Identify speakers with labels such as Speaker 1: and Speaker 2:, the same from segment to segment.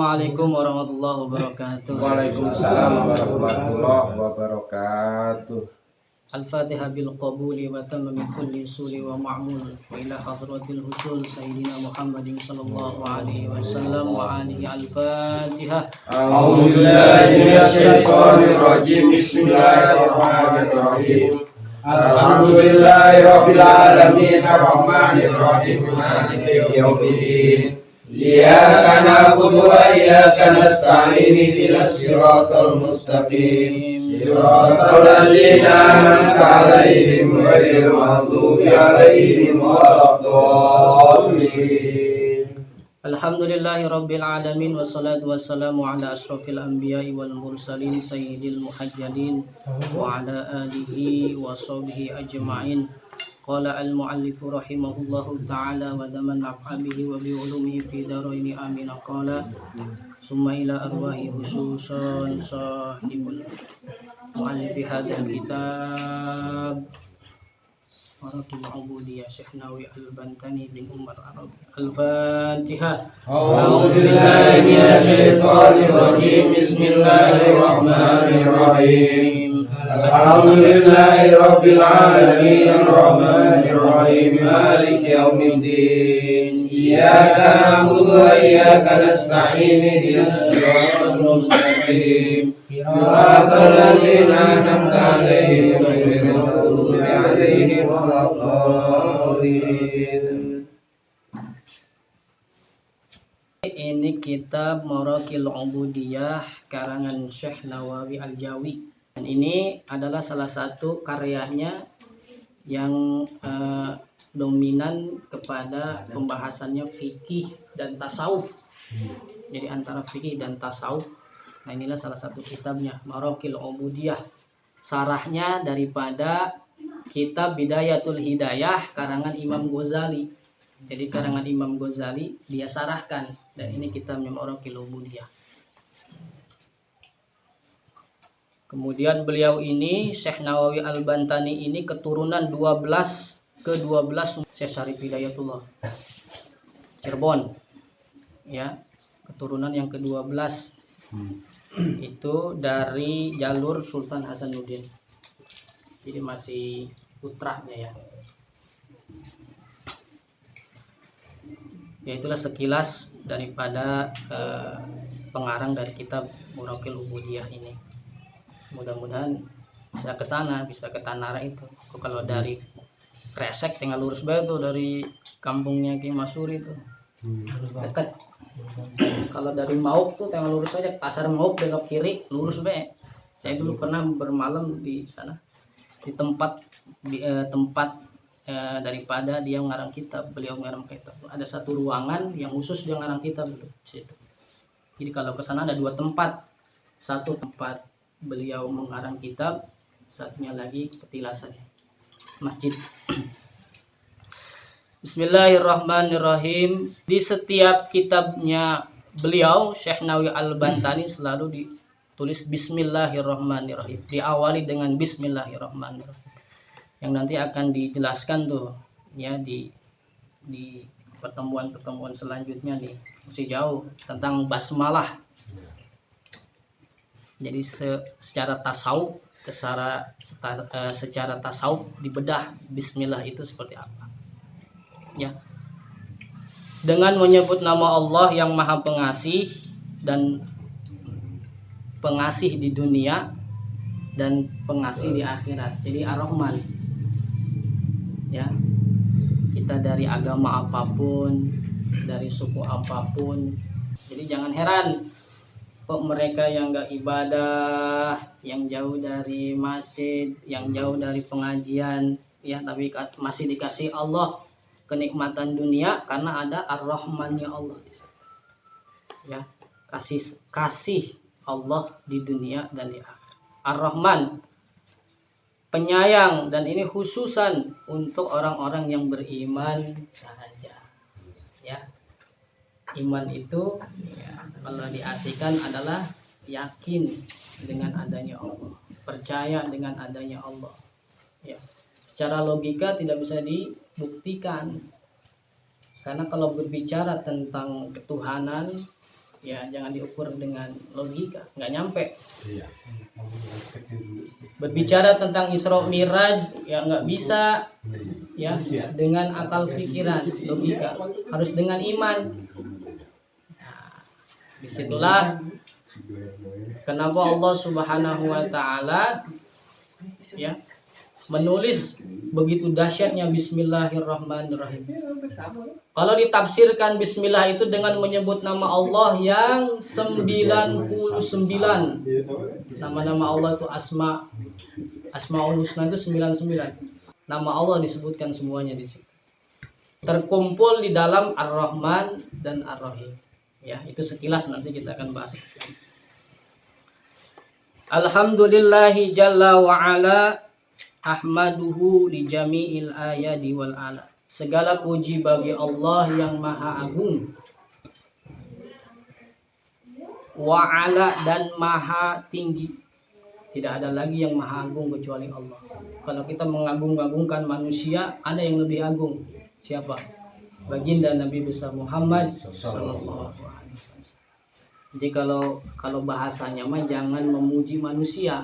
Speaker 1: Assalamualaikum warahmatullahi wabarakatuh.
Speaker 2: Waalaikumsalam warahmatullahi wabarakatuh.
Speaker 1: Al-Fatihah bil qabuli wa tamma min kulli suli wa ma'mul wa ila hadratil husul sayyidina Muhammadin sallallahu alaihi wasallam wa alihi al-Fatihah.
Speaker 2: A'udzu billahi minasyaitonir rajim. Bismillahirrahmanirrahim. Alhamdulillahi rabbil alamin arrahmanir rahim maliki yaumiddin. Iyyaka na'budu wa iyyaka nasta'in ihdinas siratal mustaqim. Siratal ladzina an'amta 'alaihim ghairil maghdubi 'alaihim waladdallin.
Speaker 1: Alhamdulillahi rabbil alamin wassalatu wassalamu ala asyrafil anbiya'i wal mursalin sayyidil muhajjalin wa ala alihi wa sahbihi ajma'in. Qala al-mu'allifu rahimahullahu ta'ala wa daman naf'abihi wa bi'ulumihi fi daraini amin. Qala summa ila arwahi hususan sahibul mu'allifi hadal kitab Marakil Ubudiyah Syekh Nawawi Al-Bantani bin Umar Arabi. Al-Fatihah.
Speaker 2: A'udzu billahi minasyaitonir rajim. Bismillahirrahmanirrahim. Alhamdulillahi rabbil alamin arrahmanir rahim maliki yaumiddin. Iyyaka na'budu wa iyyaka nasta'in ihdinas siratal mustaqim. Siratal ladzina an'amta 'alaihim ghairil maghdubi 'alaihim waladdallin.
Speaker 1: Ini kitab Marakil Ubudiyah karangan Syekh Nawawi Al-Jawi. Dan ini adalah salah satu karyanya yang dominan kepada pembahasannya fikih dan tasawuf. Jadi antara fikih dan tasawuf. Nah, inilah salah satu kitabnya Marakil Ubudiyah. Sarahnya daripada kitab Bidayatul Hidayah karangan Imam Ghazali. Jadi karangan Imam Ghazali dia sarahkan, dan ini kitabnya Marakil Ubudiyah. Kemudian beliau ini Syekh Nawawi Al-Bantani ini keturunan 12 Syekh Syarif Hidayatullah Cirebon. Ya, keturunan yang ke-12. Itu dari jalur Sultan Hasanuddin. Jadi masih putranya ya. Ya, itulah sekilas daripada pengarang dari kitab Marakil Ubudiyah ini. Mudah-mudahan bisa ke sana, bisa ke Tanara itu. Kalau dari Kresek tinggal lurus bae tuh dari kampungnya Ki Masuri itu. Dekat. Kalau dari Mauk tuh tinggal lurus aja, Pasar Mauk belok kiri, lurus bae. Saya dulu pernah bermalam di sana. Di tempat daripada dia ngarang kitab, beliau ngarang kitab. Ada satu ruangan yang khusus dia ngarang kitab di situ. Jadi kalau ke sana ada dua tempat. Satu tempat beliau mengarang kitab, satunya lagi petilasannya, masjid. Bismillahirrahmanirrahim. Di setiap kitabnya beliau Syekh Nawawi Al-Bantani selalu ditulis Bismillahirrahmanirrahim, diawali dengan Bismillahirrahmanirrahim, yang nanti akan dijelaskan tuh ya di pertemuan-pertemuan selanjutnya nih, masih jauh tentang basmalah. Jadi secara tasawuf, secara tasawuf dibedah bismillah itu seperti apa. Ya. Dengan menyebut nama Allah yang Maha Pengasih dan pengasih di dunia dan pengasih di akhirat. Jadi Ar-Rahman. Ya. Kita dari agama apapun, dari suku apapun. Jadi jangan heran kok mereka yang gak ibadah, yang jauh dari masjid, yang jauh dari pengajian, ya, tapi masih dikasih Allah kenikmatan dunia karena ada Ar-Rahmannya Allah. Ya, kasih Allah di dunia dan di akhirat. Ar-Rahman, penyayang, dan ini khususan untuk orang-orang yang beriman saja. Ya. Iman itu ya, kalau diartikan adalah yakin dengan adanya Allah, percaya dengan adanya Allah. Ya. Secara logika tidak bisa dibuktikan, karena kalau berbicara tentang ketuhanan Ya, jangan diukur dengan logika, nggak nyampe. Berbicara tentang Isra Miraj ya nggak bisa ya dengan akal pikiran, logika, harus dengan iman. Nah, disitulah kenapa Allah Subhanahu wa taala ya menulis begitu dahsyatnya Bismillahirrahmanirrahim. Kalau ditafsirkan Bismillah itu dengan menyebut nama Allah yang 99. Nama-nama Allah itu Asmaul Husna itu 99. Nama Allah disebutkan semuanya di situ. Terkumpul di dalam Ar-Rahman dan Ar-Rahim. Ya, itu sekilas nanti kita akan bahas. Alhamdulillahi jalla wa ala ahmaduhu li jami'il ayadi wal ala. Segala puji bagi Allah yang maha agung, wa ala dan maha tinggi. Tidak ada lagi yang maha agung kecuali Allah. Kalau kita mengagung-agungkan manusia, ada yang lebih agung. Siapa? Baginda Nabi besar Muhammad sallallahu alaihi wasallam. Jadi kalau bahasanya mah jangan memuji manusia.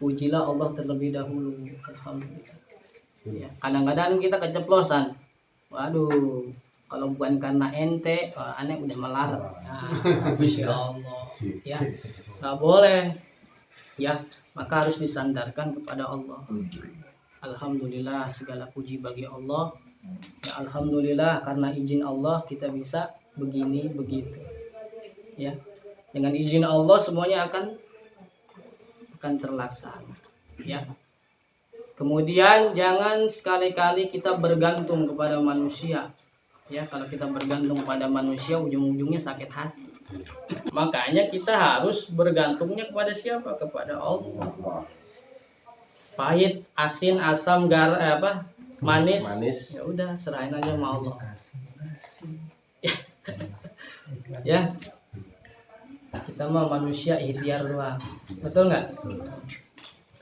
Speaker 1: Pujilah Allah terlebih dahulu. Alhamdulillah. Ya, kadang-kadang kita keceplosan. Waduh, kalau bukan karena ente, aneh udah melarat. Nah, Masya Allah. Ya, nggak boleh. Ya, maka harus disandarkan kepada Allah. Alhamdulillah, segala puji bagi Allah. Ya, alhamdulillah karena izin Allah kita bisa begini begitu. Ya, dengan izin Allah semuanya akan terlaksana. Ya. Kemudian jangan sekali-kali kita bergantung kepada manusia. Ya, kalau kita bergantung pada manusia ujung-ujungnya sakit hati. Makanya kita harus bergantungnya kepada siapa? Kepada Allah. Pahit, asin, asam, manis. Ya udah, serahin aja sama Allah. Ya. Kita mah manusia ikhtiar doang. Betul nggak?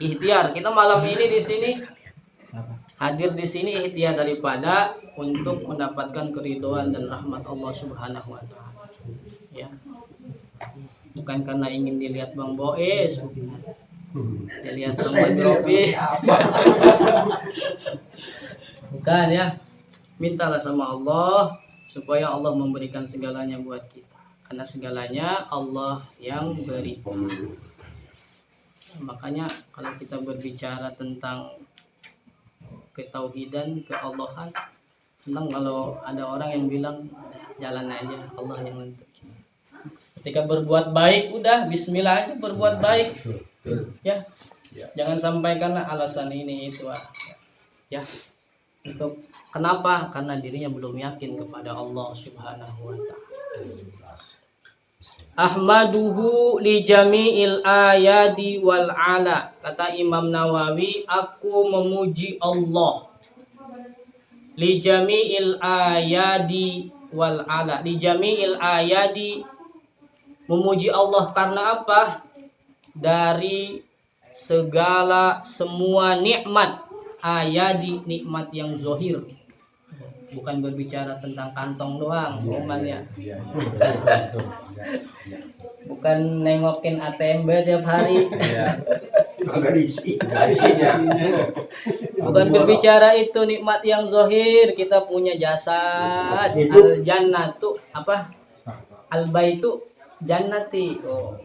Speaker 1: Ikhtiar. Kita malam ini di sini hadir di sini ikhtiar daripada untuk mendapatkan keridhaan dan rahmat Allah Subhanahu wa taala. Ya. Bukan karena ingin dilihat Bang Boes, dilihat Bang Badropi. Bukan ya. Mintalah sama Allah supaya Allah memberikan segalanya buat kita. Karena segalanya Allah yang beri. Makanya kalau kita berbicara tentang ketauhidan, keallahan, senang kalau ada orang yang bilang jalan aja, Allah yang nentu. Ketika berbuat baik udah bismillah aja berbuat baik. Ya. Jangan sampai karena alasan ini itu. Ya. Untuk kenapa? Karena dirinya belum yakin kepada Allah Subhanahu wa taala. Ahmaduhu li jami'il ayadi wal ala. Kata Imam Nawawi, aku memuji Allah li jami'il ayadi wal ala. Li jami'il ayadi, memuji Allah karena apa? Dari segala semua nikmat. Ayadi, nikmat yang zahir. Bukan berbicara tentang kantong doang, ya. Bukan nengokin ATM tiap hari. Bukan berbicara itu nikmat yang zahir. Kita punya jasad. Al jannatu apa? Al baitu jannati. Oh.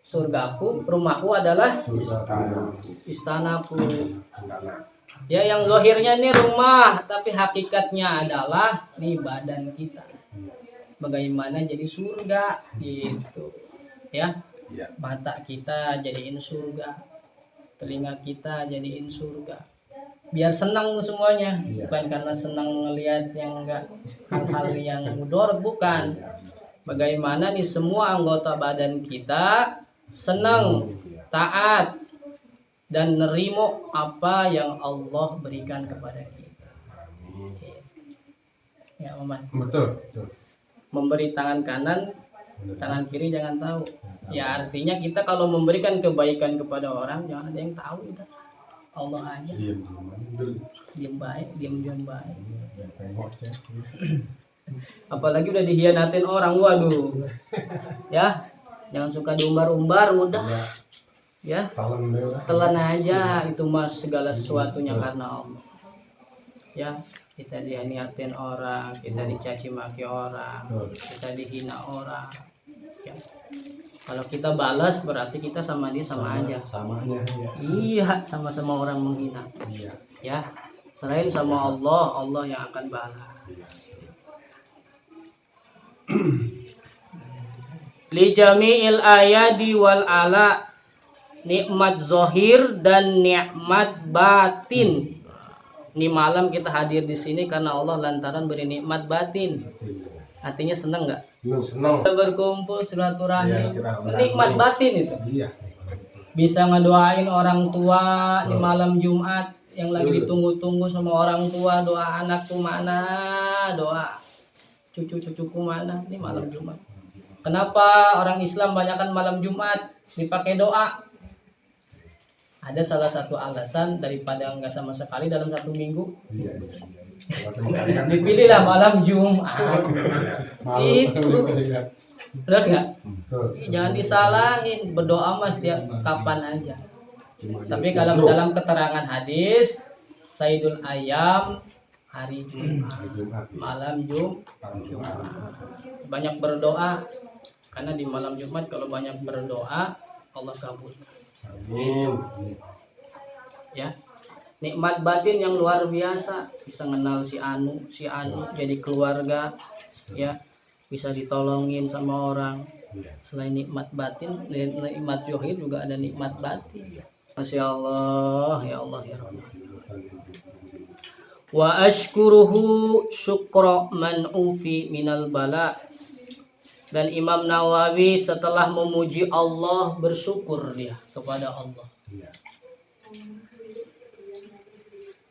Speaker 1: Surgaku, rumahku adalah istanaku. Ya, yang zahirnya ini rumah, tapi hakikatnya adalah di badan kita. Bagaimana jadi surga gitu. Ya. Mata kita jadiin surga. Telinga kita jadiin surga. Biar senang semuanya, bukan karena senang melihat yang enggak hal-hal yang mudorot, bukan. Bagaimana nih semua anggota badan kita senang, taat, dan nerimo apa yang Allah berikan kepada kita. Ya, Oman. Betul. Memberi tangan kanan, tangan kiri jangan tahu. Ya, artinya kita kalau memberikan kebaikan kepada orang jangan ada yang tahu, udah. Allah aja. Diam baik, diam baik. Apalagi udah dihianatin orang, waduh. Ya, jangan suka diumbar-umbar, udah. Ya, telan aja itu mas segala sesuatunya karena Allah. Ya, kita dihianatin orang, kita dicaci maki orang, kita dihina orang. Ya. Kalau kita balas berarti kita sama dia sama aja.
Speaker 2: Samanya ya.
Speaker 1: Iya, sama-sama orang menghina.
Speaker 2: Iya.
Speaker 1: Ya, selain sama Allah, Allah yang akan balas. Li jami'il ayadi wal ala, nikmat zohir dan nikmat batin. Ini malam kita hadir di sini karena Allah lantaran beri nikmat batin. Artinya senang nggak?
Speaker 2: Senang.
Speaker 1: Kita berkumpul silaturahmi,
Speaker 2: Iya,
Speaker 1: nikmat batin itu.
Speaker 2: Iya.
Speaker 1: Bisa ngedoain orang tua di malam Jumat yang lagi ditunggu-tunggu sama orang tua, doa anakku mana, doa cucu-cucuku mana, ini malam Jumat. Kenapa orang Islam banyakkan malam Jumat dipakai doa? Ada salah satu alasan daripada enggak sama sekali dalam satu minggu.
Speaker 2: Iya.
Speaker 1: Dipilihlah malam Jumat. Itu. Benar nggak? Jangan disalahin, berdoa mas dia kapan aja. Tapi kalau dalam keterangan hadis, Sayyidul Ayam hari Jumat, malam Jumat. Banyak berdoa karena di malam Jumat kalau banyak berdoa Allah kabulkan. Ya, nikmat batin yang luar biasa, bisa kenal si Anu jadi keluarga, ya, bisa ditolongin sama orang. Selain nikmat batin, nikmat zohir juga ada nikmat batin. Masya Allah, ya Allah ya Rahman. Wa ashkuruhu syukra man ufi minal bala. Dan Imam Nawawi setelah memuji Allah bersyukur dia kepada Allah.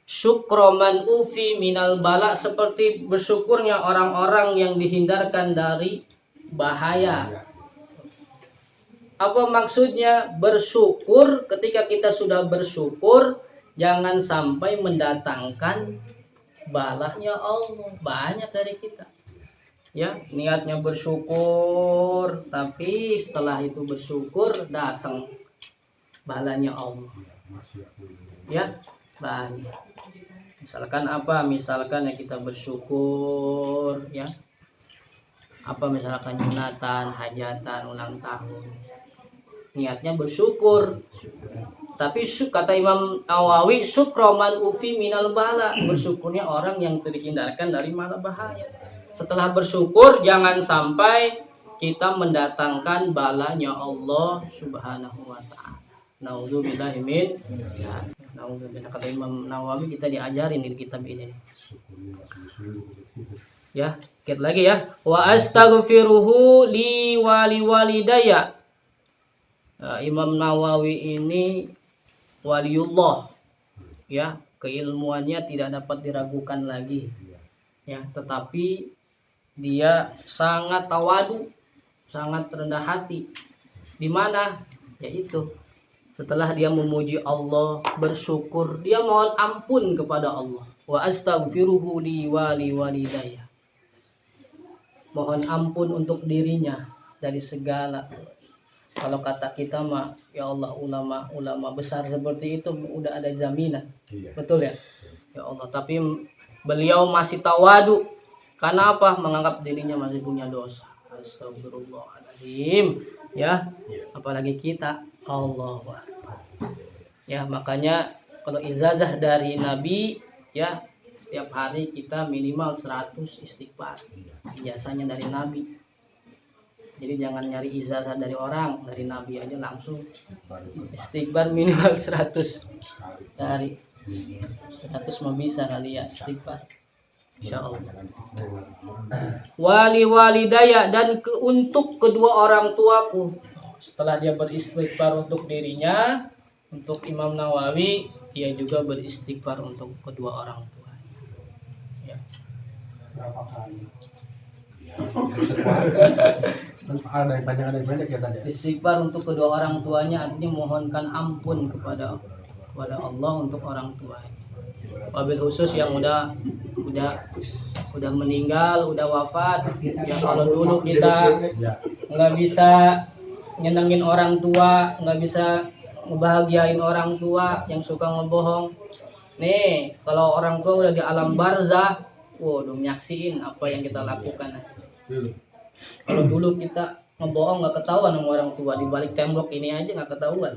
Speaker 1: Syukra man ufi minal bala, seperti bersyukurnya orang-orang yang dihindarkan dari bahaya. Apa maksudnya bersyukur? Ketika kita sudah bersyukur, jangan sampai mendatangkan balanya Allah. Banyak dari kita, ya, niatnya bersyukur, tapi setelah itu bersyukur datang balanya Allah. Ya, banyak. Misalkan apa? Misalkan ya kita bersyukur, ya. Apa misalkan sunatan, hajatan, ulang tahun. Niatnya bersyukur. Tapi kata Imam Nawawi, syukroman ufi minal bala, bersyukurnya orang yang terhindarkan dari mala bahaya. Setelah bersyukur jangan sampai kita mendatangkan balanya Allah Subhanahu wa taala. Nauzubillahi min dzalik. Nauzubillah, kata Imam Nawawi, kita diajarin di kitab ini. Ya, kita lagi ya. Wa astaghfiruhu li wali walidayya. Imam Nawawi ini waliullah, ya, keilmuannya tidak dapat diragukan lagi, ya, tetapi dia sangat tawadu, sangat rendah hati. Di mana? Yaitu setelah dia memuji Allah, bersyukur, dia mohon ampun kepada Allah. Wa astaghfiruhu li wali walidayya. Mohon ampun untuk dirinya dari segala. Kalau kata kita mah, ya Allah, ulama besar seperti itu udah ada jaminan. Iya. Betul ya? Ya Allah, tapi beliau masih tawadu. Karena apa? Menganggap dirinya masih punya dosa. Astagfirullahaladzim. Ya, apalagi kita. Allah. Ya, makanya kalau ijazah dari Nabi, ya, setiap hari kita minimal 100 istighfar. Ijazahnya dari Nabi. Jadi jangan nyari ijazah dari orang, dari Nabi aja langsung. Istighfar minimal 100 dari 100 mah bisa kali ya istighfar. Insyaallah. Wali walidaya, dan untuk kedua orang tuaku. Setelah dia beristighfar untuk dirinya, untuk Imam Nawawi, dia juga beristighfar untuk kedua orang tuanya. Ya.
Speaker 2: Berapa kali? Ada yang banyak ya tadi.
Speaker 1: Istighfar untuk kedua orang tuanya artinya mohonkan ampun kepada Allah untuk orang tuanya. Wabil khusus yang udah meninggal, udah wafat. Ya kalau dulu kita
Speaker 2: Ya.
Speaker 1: nggak bisa nyenengin orang tua, nggak bisa ngebahagiain orang tua, yang suka ngebohong. Nih, kalau orang tua udah di alam barzah, udah nyaksiin apa yang kita lakukan. Kalau dulu kita ngebohong nggak ketahuan sama orang tua, di balik tembok ini aja nggak ketahuan.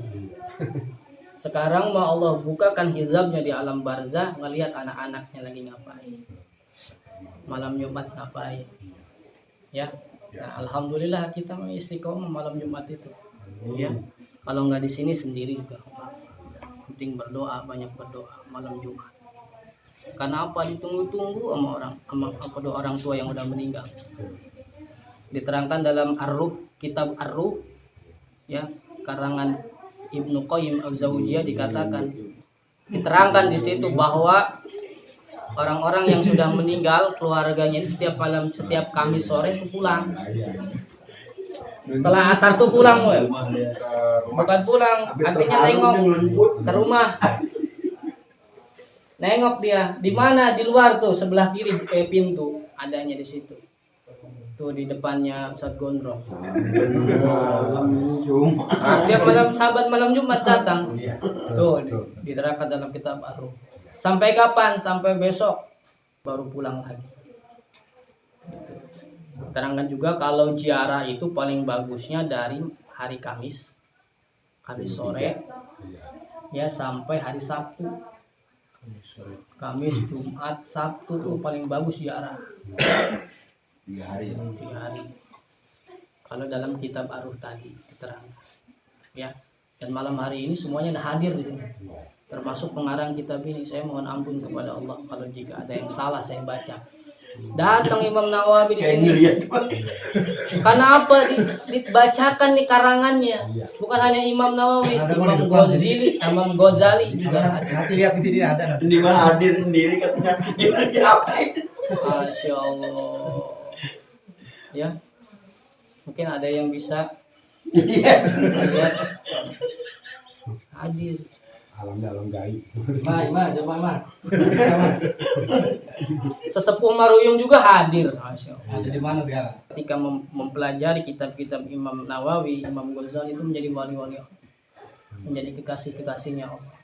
Speaker 1: Sekarang mah Allah bukakan hizabnya di alam barzah, ngelihat anak-anaknya lagi ngapain, malam Jumat ngapain, ya. Nah, alhamdulillah kita istiqomah malam Jumat itu, ya. Kalau nggak di sini sendiri juga, penting berdoa, banyak berdoa malam Jumat. Karena apa? Ditunggu-tunggu sama kedua orang tua yang udah meninggal. Diterangkan dalam Ar-Ruh, kitab Ar-Ruh, ya, karangan Ibnu Qayyim Al-Jauziyah, diterangkan di situ bahwa orang-orang yang sudah meninggal, keluarganya ini setiap Kamis sore itu pulang. Setelah asar tuh pulang, bukan pulang, artinya nengok ke rumah. Nengok dia di mana, di luar tuh sebelah kiri pintu adanya di situ. Tuh di depannya Ustaz Gondrong. Tiap malam Jumat datang. Tuh diterangkan dalam kitab Ar-Ruh. Sampai kapan? Sampai besok baru pulang lagi. Terangkan juga kalau ziarah itu paling bagusnya dari hari Kamis sore, ya, sampai hari Sabtu. Kamis, Jumat, Sabtu tuh paling bagus ziarah. 3 hari. Kalau dalam kitab Ar-Ruh tadi diterangkan, ya. Dan malam hari ini semuanya hadir di sini, termasuk pengarang kitab ini. Saya mohon ampun kepada Allah kalau jika ada yang salah saya baca. Datang Imam Nawawi di sini. Karena apa? Dibacakan nih karangannya. Bukan hanya Imam Nawawi, Imam Ghazali juga ada.
Speaker 2: Nanti lihat di sini ada.
Speaker 3: Di mana hadir sendiri katanya lagi apa itu?
Speaker 1: Masya Allah. Ya, mungkin ada yang bisa lihat hadir.
Speaker 2: Alam gaib.
Speaker 1: Sesepuh Maruyung juga hadir. Masya Allah.
Speaker 2: Ada di mana sekarang?
Speaker 1: Ketika mempelajari kitab-kitab Imam Nawawi, Imam Ghazali itu menjadi wali-wali Allah, menjadi kekasih-kekasihnya Allah.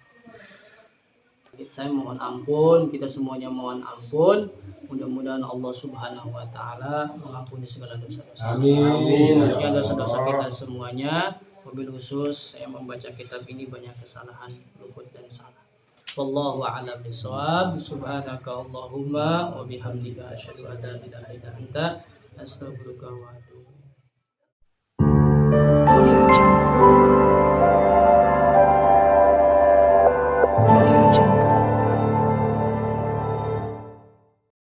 Speaker 1: Saya mohon ampun, kita semuanya mohon ampun. Mudah-mudahan Allah Subhanahu wa taala mengampuni segala dosa-dosa.
Speaker 2: Amin.
Speaker 1: Khususnya dosa-dosa kita semuanya. Wabil khusus saya membaca kitab ini banyak kesalahan, luput dan salah. Wallahu a'lam bishawab. Subhanaka Allahumma wa bihamdika asyhadu an la ilaha illa anta astaghfiruka wa atubu